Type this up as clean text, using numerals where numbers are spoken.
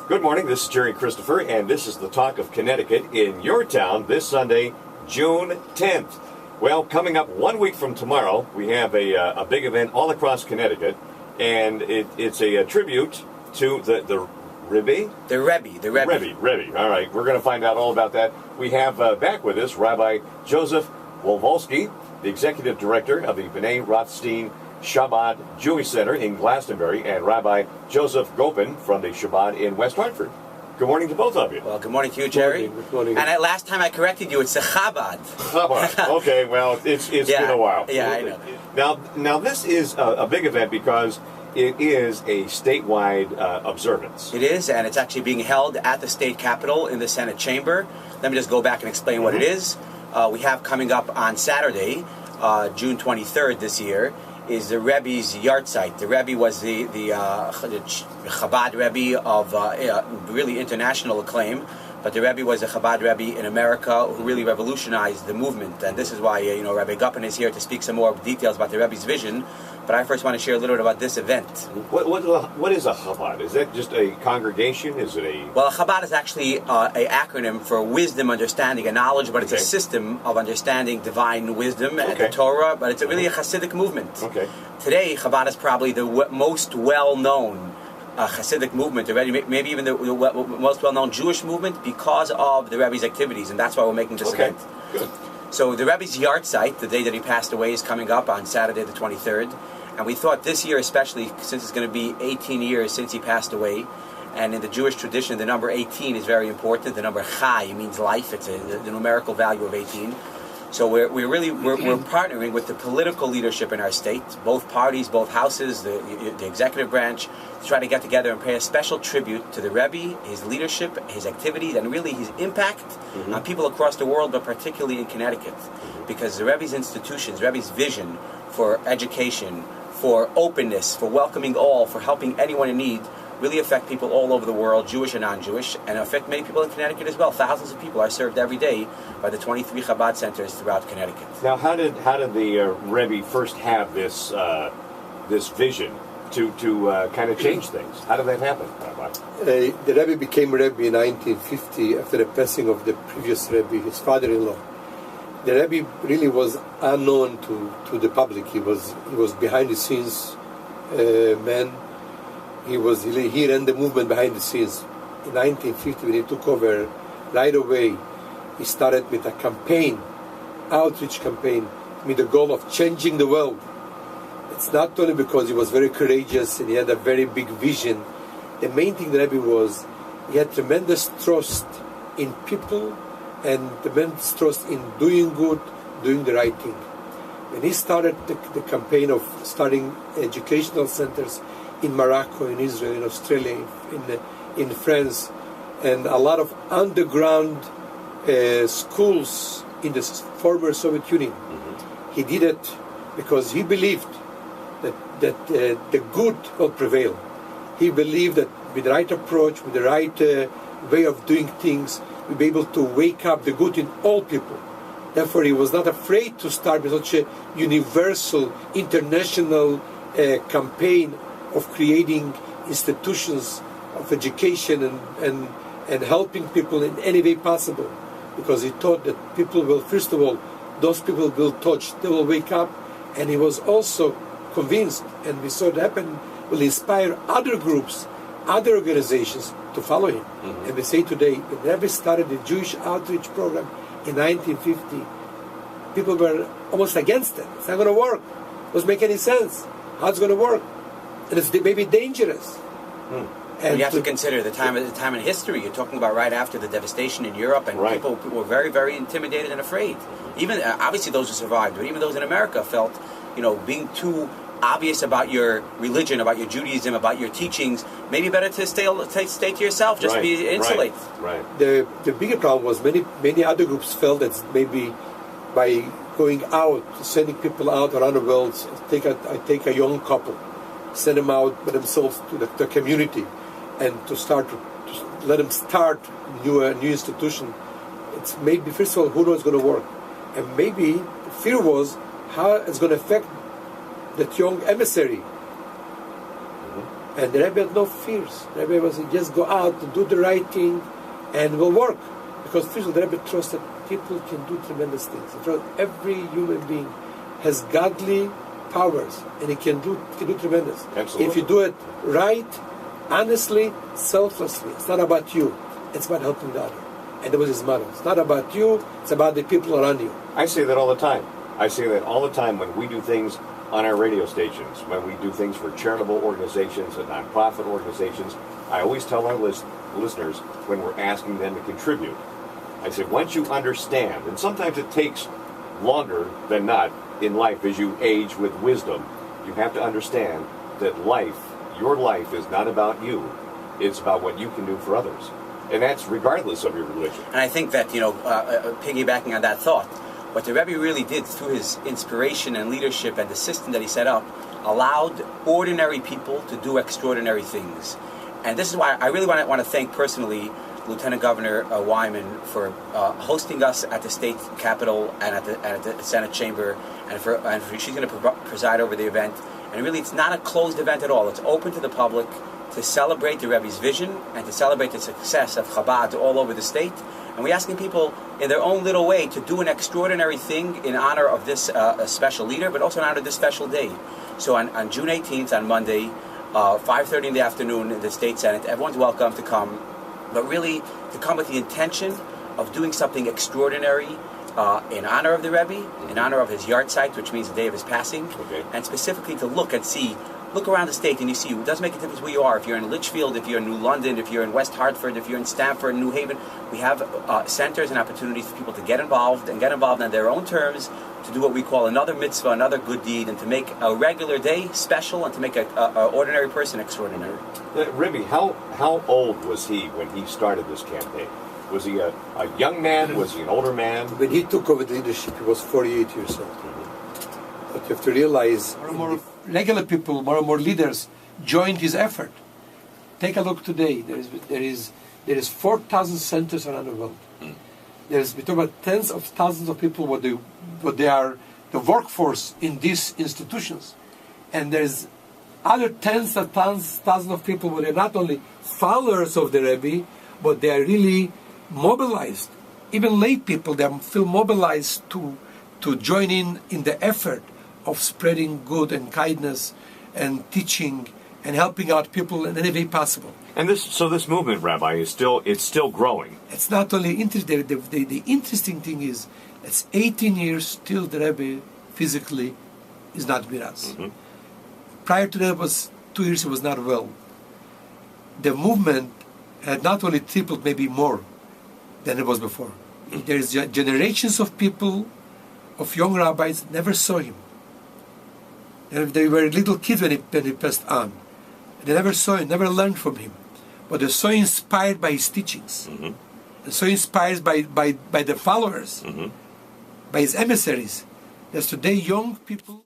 Good morning, this is Jerry Christopher, and this is the Talk of Connecticut in your town this Sunday, June 10th. Well, coming up 1 week from tomorrow, we have a big event all across Connecticut, and it's a tribute to the Rebbe? The Rebbe. Rebbe. All right, we're going to find out all about that. We have back with us Rabbi Joseph Wolvolsky, the Executive Director of the B'nai Rothstein Shabbat Jewish Center in Glastonbury, and Rabbi Joseph Gopin from the Shabbat in West Hartford. Good morning to both of you. Well, good morning to you, Jerry. Good morning. And last time I corrected you, it's the Chabad. Chabad. Okay, well, it's been a while. Yeah, I know. Now this is a big event because it is a statewide observance. It is, and it's actually being held at the state capitol in the Senate chamber. Let me just go back and explain what it is. We have coming up on Saturday, June 23rd this year, is the Rebbe's yahrzeit. The Rebbe was the Chabad Rebbe of really international acclaim, but the Rebbe was a Chabad Rebbe in America who really revolutionized the movement. And this is why Rabbi Gopin is here to speak some more details about the Rebbe's vision. But I first want to share a little bit about this event. What is a Chabad? Is that just a congregation? Is it a... Well, a Chabad is actually an acronym for wisdom, understanding, and knowledge, but it's a system of understanding divine wisdom and the Torah, but it's really a Hasidic movement. Okay. Today, Chabad is probably the most well-known Hasidic movement already, maybe even the most well-known Jewish movement because of the Rebbe's activities, and that's why we're making this event. Good. So the Rebbe's yahrzeit, the day that he passed away, is coming up on Saturday the 23rd. And we thought this year especially, since it's going to be 18 years since he passed away, and in the Jewish tradition, the number 18 is very important. The number Chai means life. It's the numerical value of 18. So we're partnering with the political leadership in our state, both parties, both houses, the executive branch, to try to get together and pay a special tribute to the Rebbe, his leadership, his activities, and really his impact on people across the world, but particularly in Connecticut. Because the Rebbe's institutions, Rebbe's vision for education, for openness, for welcoming all, for helping anyone in need, really affect people all over the world, Jewish and non-Jewish, and affect many people in Connecticut as well. Thousands of people are served every day by the 23 Chabad centers throughout Connecticut. Now, how did the Rebbe first have this vision to kind of change things? How did that happen, Rabbi? The Rebbe became Rebbe in 1950 after the passing of the previous Rebbe, his father-in-law. The Rebbe really was unknown to the public. He was behind the scenes man. He ran the movement behind the scenes. In 1950, when he took over, right away, he started with a campaign, outreach campaign, with the goal of changing the world. It's not only because he was very courageous and he had a very big vision. The main thing the Rebbe was, he had tremendous trust in people and tremendous trust in doing good, doing the right thing. When he started the campaign of starting educational centers in Morocco, in Israel, in Australia, in France, and a lot of underground schools in the former Soviet Union. He did it because he believed that the good will prevail. He believed that with the right approach, with the right way of doing things, we'll be able to wake up the good in all people. Therefore, he was not afraid to start with such a universal, international campaign of creating institutions of education and helping people in any way possible. Because he thought that people will, first of all, those people will touch, they will wake up. And he was also convinced, and we saw it happen, will inspire other groups, other organizations to follow him. And we say today, when Rebbe started the Jewish outreach program in 1950, people were almost against it. It's not going to work. It doesn't make any sense. How's it going to work? And it's maybe dangerous. And you have to consider the time in history. You're talking about right after the devastation in Europe, and people were very, very intimidated and afraid. Even obviously those who survived, but even those in America felt, being too obvious about your religion, about your Judaism, about your teachings, maybe better to stay to yourself, just be insulate. Right. The bigger problem was many other groups felt that maybe by going out, sending people out around the world, I take a young couple, send them out by themselves to the community, and to let them start new institution. It's maybe, first of all, who knows it's going to work, and maybe the fear was how it's going to affect that young emissary. And the Rebbe had no fears. The Rebbe was just go out and do the right thing and will work. Because first the Rebbe trusted people can do tremendous things. He trusted every human being has godly powers and he can do tremendous. Absolutely. If you do it right, honestly, selflessly. It's not about you. It's about helping the other. And that was his motto. It's not about you, it's about the people around you. I say that all the time. I say that all the time when we do things on our radio stations, when we do things for charitable organizations and nonprofit organizations. I always tell our listeners when we're asking them to contribute, I say, once you understand, and sometimes it takes longer than not in life as you age with wisdom, you have to understand that life, your life, is not about you. It's about what you can do for others. And that's regardless of your religion. And I think that, piggybacking on that thought, what the Rebbe really did through his inspiration and leadership and the system that he set up allowed ordinary people to do extraordinary things. And this is why I really want to thank personally Lieutenant Governor Wyman for hosting us at the state capitol and at the Senate chamber, and for she's going to preside over the event. And really, it's not a closed event at all. It's open to the public to celebrate the Rebbe's vision and to celebrate the success of Chabad all over the state. And we're asking people in their own little way to do an extraordinary thing in honor of this special leader, but also in honor of this special day. So on June 18th, on Monday, 5:30 in the afternoon in the State Senate, everyone's welcome to come, but really to come with the intention of doing something extraordinary in honor of the Rebbe, in honor of his yahrzeit, which means the day of his passing, and specifically to look around the state and you see, it doesn't make a difference where you are. If you're in Litchfield, if you're in New London, if you're in West Hartford, if you're in Stamford, New Haven, we have centers and opportunities for people to get involved on their own terms, to do what we call another mitzvah, another good deed, and to make a regular day special and to make an ordinary person extraordinary. Rebbe, how old was he when he started this campaign? Was he a young man? Was he an older man? When he took over the leadership, he was 48 years old. But you have to realize more and more regular people, more and more leaders joined his effort. Take a look today. There is 4,000 centers around the world. We talk about tens of thousands of people. What they are the workforce in these institutions, and there's other tens of thousands of people who are not only followers of the Rebbe, but they are really mobilized. Even lay people, they feel mobilized to join in the effort of spreading good and kindness and teaching and helping out people in any way possible. And this movement, Rabbi, it's still growing. It's not only interesting. The interesting thing is, it's 18 years still the Rebbe physically is not with us. Mm-hmm. Prior to that was 2 years he was not well. The movement had not only tripled, maybe more than it was before. There's generations of people, of young rabbis, never saw him. They were little kids when he passed on. They never saw him, never learned from him. But they're so inspired by his teachings. Mm-hmm. And so inspired by the followers, mm-hmm. by his emissaries. That today young people